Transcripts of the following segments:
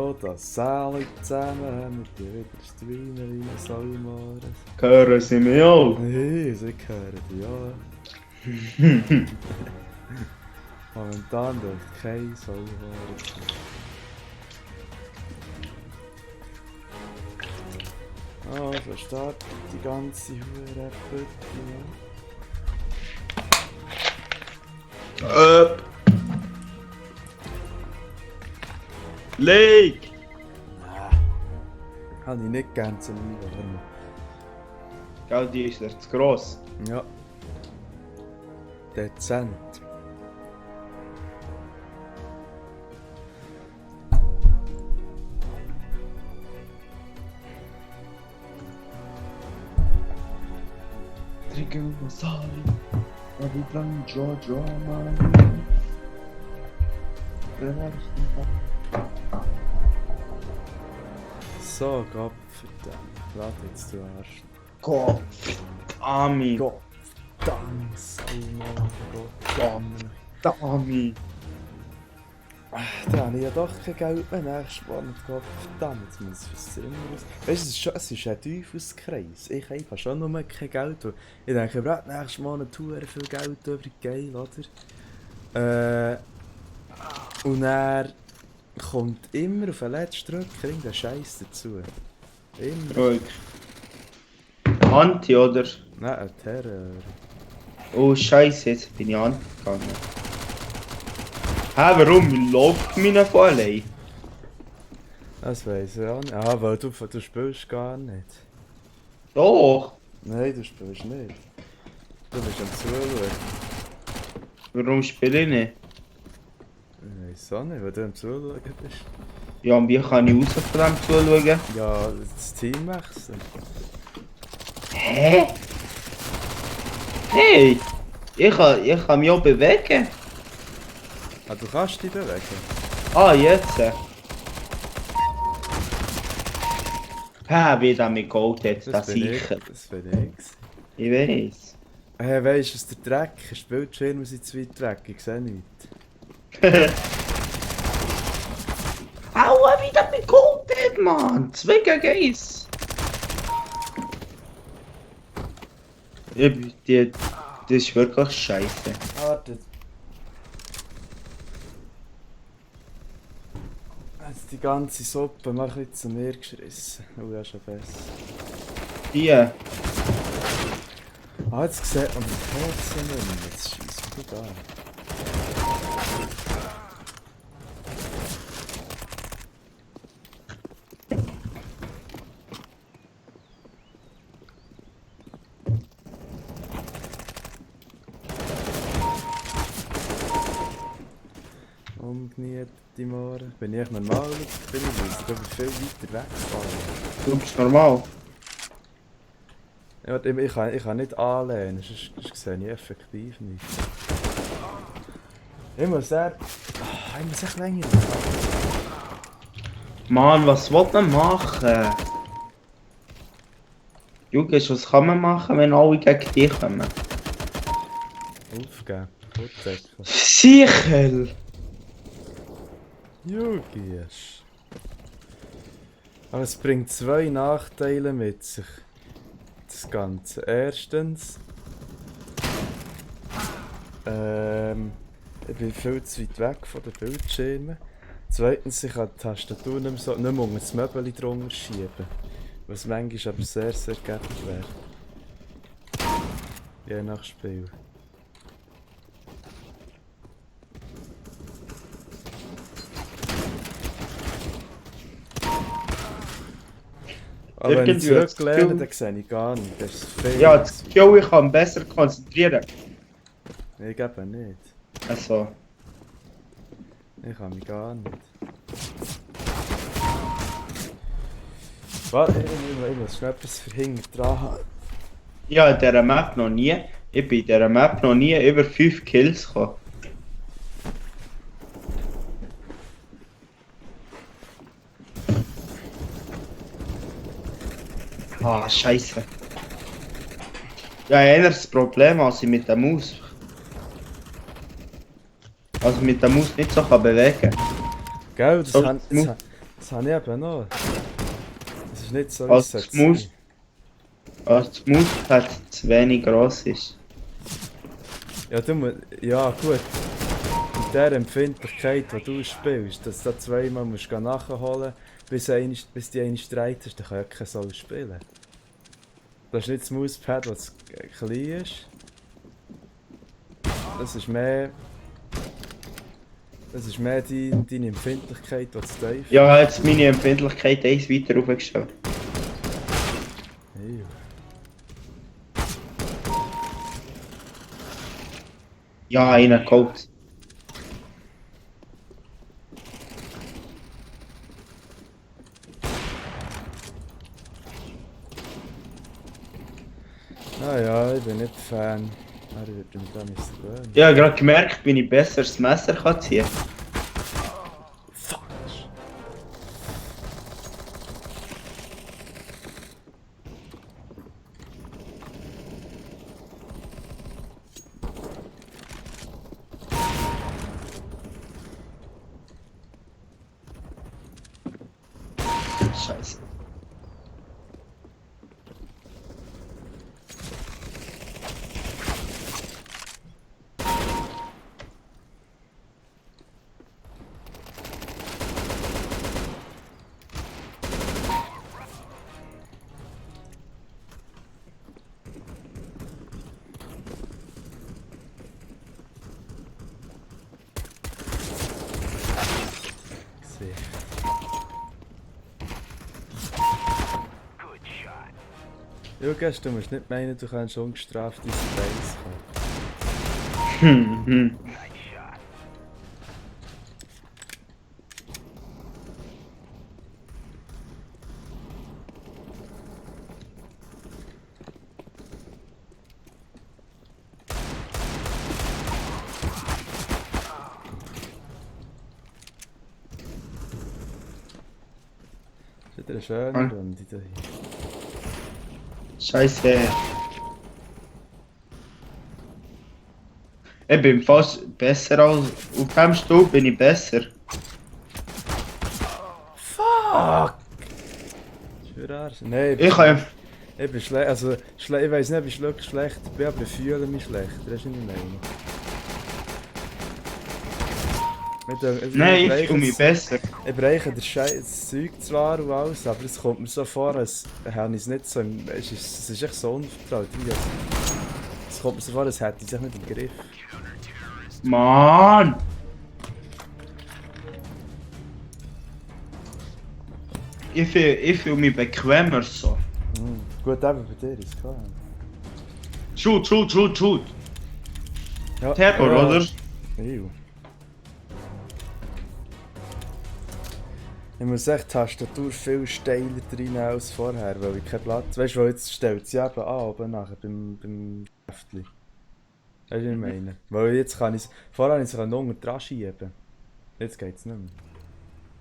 Oh, das Säle zusammen mit dir wieder streamen wie ein Salmores. Hören Sie mich auch? Nee, sie hören dich, ja. Momentan durch kein Salmores. Oh, so startet die ganze Hure Leg! Habe ich nicht gern zum Einwärmen. Gell, die ist dir zu gross. Ja. Dezent. Trigger Masai, Every Plan Giorgio Armani. So, Gott verdammt. Warte jetzt, du Arsch. Gott, Ami, Gott verdammt, Salmon, Gott verdammt. Ami. Da habe ich ja doch kein Geld mehr nächstes Monat. Gott verdammt, jetzt muss ich fürs Zimmer aus. Weißt du, es ist ein Teufelskreis. Ich habe schon nur kein Geld. Ich denke, ich brauche nächstes Monat viel Geld übrig, geil, oder? Und er kommt immer auf den letzten Drücker irgendein Scheiß dazu. Immer. Ruhig. Anti, oder? Nein, ein Terror. Oh Scheiße, jetzt bin ich angegangen. Hä, warum läuft mir von allein? Das weiss ich auch nicht. Ah, weil du spielst gar nicht. Doch! Nein, du spielst nicht. Du bist am Zuschauen. Warum spiele ich nicht? Ich weiss auch nicht, weil du am Zuschauen bist. Ja, und wie kann ich raus von dem zuschauen? Ja, das Team wechseln. Hä? Hey! Ich kann mich auch bewegen. Ah, du kannst dich bewegen. Ah, jetzt. Hä, wie der mich geholt hat, das bin sicher. Das bin ich. Ich weiss. Hey, weisst du, dass der Dreck ist? Bildschirme sind zu weit weg, ich sehe nichts. Aua, wie der mich geholt hat, Mann! 2 gegen 1. Das ist wirklich scheiße. Warte. Jetzt die ganze Suppe mal ein bisschen zu mir geschrissen. Oh ja, schon besser. Hier. Ah, jetzt sieht man die Kerzen nicht mehr. Jetzt schießt du da. Umgeniete Mohren. Bin ich normal mit bin ich glaube viel weiter weggefahren. Du bist normal. Ja, ich kann nicht anlehnen, sonst sehe ich effektiv nicht. Ich muss echt länger machen. Mann, was will man machen? Junge, was kann man machen, wenn alle gegen dich kommen? Aufgeben, Kurzsäckchen. Sicher! Jugisch. Aber es bringt 2 Nachteile mit sich. Das Ganze. Erstens. Ich bin viel zu weit weg von den Bildschirmen. Zweitens, ich kann die Tastatur nicht mehr unter das Möbel drunter schieben. Was manchmal aber sehr, sehr gefährlich wäre. Je nach Spiel. Aber wenn ich zurücklehne, dann sehe ich gar nicht. Das ist viel. Ja, das Gefühl, ich kann besser konzentrieren. Ich glaube nicht. Also. Ich kann mich gar nicht. Warte, ich muss schnell etwas für hinten dran haben. Ja, in dieser Map noch nie. Ich bin in dieser Map noch nie über 5 Kills gekommen. Ah, scheiße. Ja, eher das Problem als ich mit der Maus. Also mit der Maus nicht so kann bewegen. Gell, So, Das habe ich eben noch. Das ist nicht so, wie Als es das Maus, sein. als die Mauspad zu wenig gross ist. Ja, ja gut. Mit der Empfindlichkeit, die du spielst, dass du da zweimal musst nachholen musst, bis die eine streit ist, dann kann ja kein Soul spielen. Das ist nicht das Mauspad, das klein ist. Das ist mehr... Das ist mehr deine Empfindlichkeit, die zu tief ist. Ja, jetzt meine Empfindlichkeit eins weiter aufgestellt. Hey. Ja, einen geholt. Naja, ich bin nicht Fan. Er wird mich da nicht so gewöhnen. Ich habe gerade gemerkt, wie ich besser das Messer kann ziehen kann. Fuck! Scheiße. Sicher. Jugas, du musst nicht meinen, du kannst ungestraft in diese Base kommen. Hm. Das ist wieder eine schöne Ah. Runde hier. Scheiße. Ich bin fast besser als auf dem Stuhl bin ich besser. Fuck! Für Arsch. Nein, Ich kann ich bin schlecht. Also, ich weiß nicht, ob ich wirklich schlecht bin, aber ich fühle mich schlecht. Das ist nicht meine. Nein, ich fühle mich besser. Ich breche das Zeug zwar und alles, aber es kommt mir so vor, als hätte ich es nicht so im... Es ist echt so unvertraut. Es kommt mir so vor, als hätte ich es echt nicht im Griff. Mann! Ich fühl mich bequemer so. Gut, eben bei dir ist es klar. Shoot! Ja, Terror, oder? Ew. Ich muss echt die Tastatur viel steiler rein als vorher, weil ich keinen Platz... Weißt du, jetzt stellt sie eben an, oben nachher beim Käftchen. Weißt du, was ich meine? Weil jetzt kann ich es... Vorher konnte ich es unten dran schieben. Jetzt geht es nicht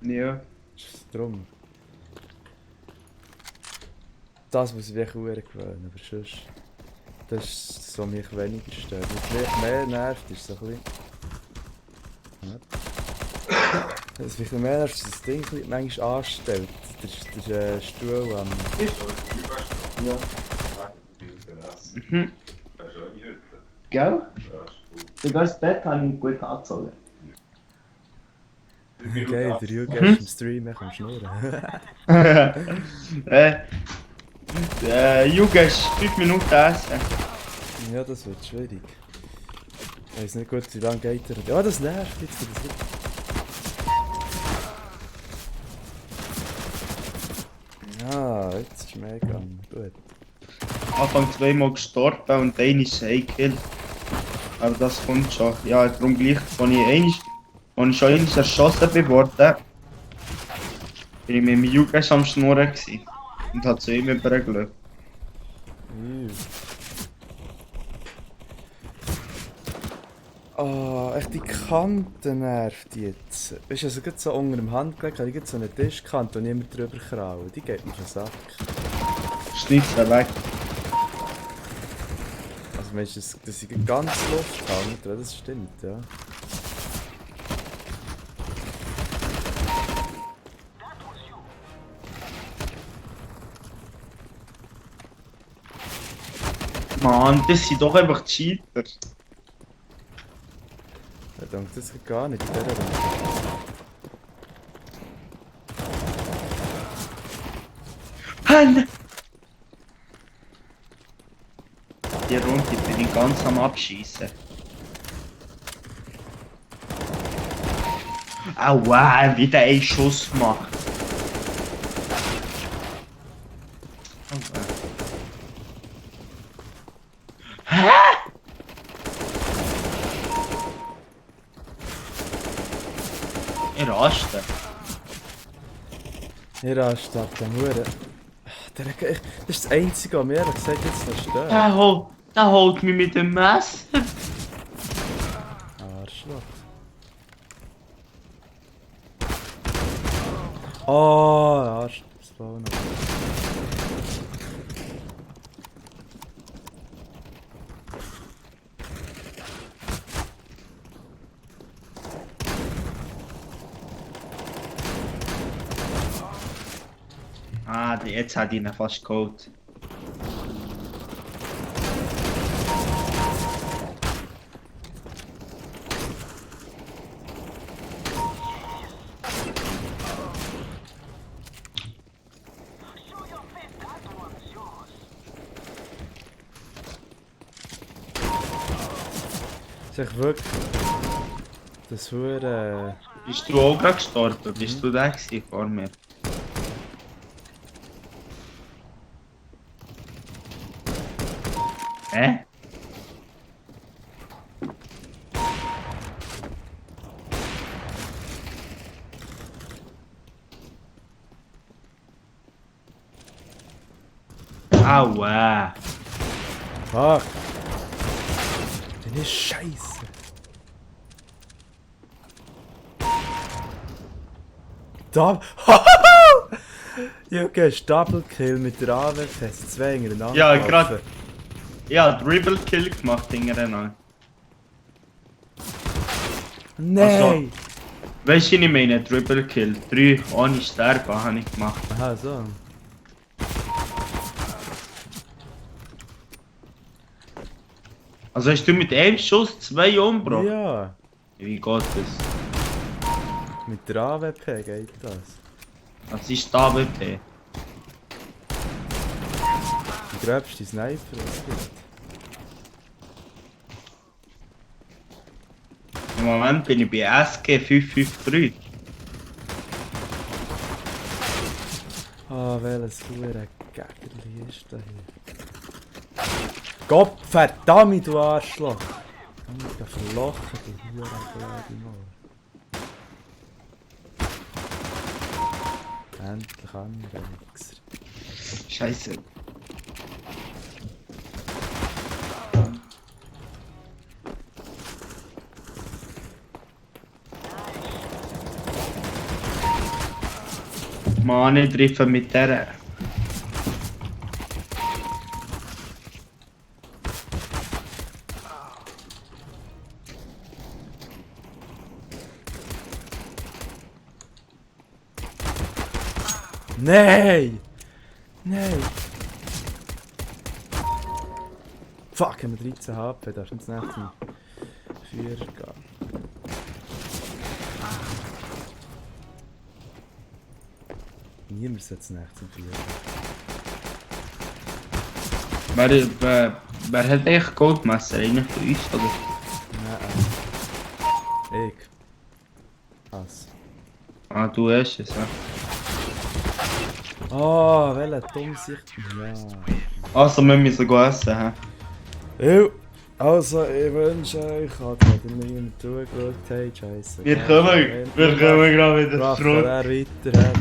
mehr. Ja. Das ist drum. Das muss ich wirklich verdammt gewöhnen, aber sonst... Das ist so, was mich weniger stört. Was mich mehr nervt, ist so ein bisschen... Was mich mehr nervt, ist das Ding ein manchmal anstellt. Der Stuhl am... Ja. Mhm. Gell? Sogar das Bett habe ich gut angezogen. Geil, der Juge ist im Stream echt am Schnurren. Jugend ist 5 Minuten essen. Ja, das wird schwierig. Ich weiß nicht gut, wie lange geht er. Ja, das nervt jetzt. Das nicht. Ja, jetzt ist mehr gegangen. Gut. Anfang zweimal gestorben und einer ist ein Kill. Aber das kommt schon. Ja, darum gleich, als ich schon einmal erschossen bin worden, bin ich mit dem Jugend am Schnurren gewesen. Und hat zu ihm übergelegt. Oh, echt die Kante nervt jetzt. Weißt du, also gerade so unter dem Handgelenk habe ich gerade so eine Tischkante und niemand drüber krauen. Die geht mir auf den Sack. Schneid's weg. Also meinst du, dass ich ganz Luft hängt? Ja, das stimmt, ja. Mann, das sind doch einfach Cheater. Ich denke, das geht gar nicht in dieser Runde. Mann! Die Runde bin ich ganz am Abschießen. Aua, wieder ein Schuss gemacht. Aua. Hä? Ich raste. Ich raste ab dem Huren. Das ist das Einzige, was mir ehrlich gesagt jetzt noch stört. Der holt mich mit dem Messer. Arschloch. Oh, Arsch. Das war noch. Ah, jetzt hat ihn fast geholt. Ist wirklich. Das Huren. Bist du auch gerade gestorben? Bist du da gewesen vor mir? Hä? Aua! Fuck! Das ist scheiße! Da. Junge, ist Double Kill mit der AWP, 2 hintereinander. Ja, gelaufen. gerade. Ja, Dribble Kill gemacht hintereinander. Nein! Weißt du, was ich meine? Dribble Kill. 3 ohne Sterben habe ich gemacht. Aha, so. Also hast du mit einem Schuss 2 umgebracht? Ja, Wie geht das? mit der AWP geht das. Das ist die AWP. Die gröbste Sniper, was es gibt. Im Moment bin ich bei SG 553. Ah, welches hure Gägerli ist da hier? Gott verdammt, du Arschloch! Ich bin verlochen, du Hurenblöde Mann. Endlich andere Wichser. Scheiße. Mann, ich treffe mit der. Nein! Nein! Fuck, haben wir 13 HP, darfst du ins nächste 4 gehen. Niemand sollte ins nächste 4 gehen. Wer hat echt Goldmesser? Einer von uns, oder? Nein. Ich. Was? Ah, du hast es, ja. Oh, welche Dummsicht. Ja. Also, wir müssen gehen essen, hä? Jo, also ich wünsche euch, hat wieder niemand zugeschaut, hey, scheiße. Wir kommen gerade wieder Machen zurück. wir weiter, hey,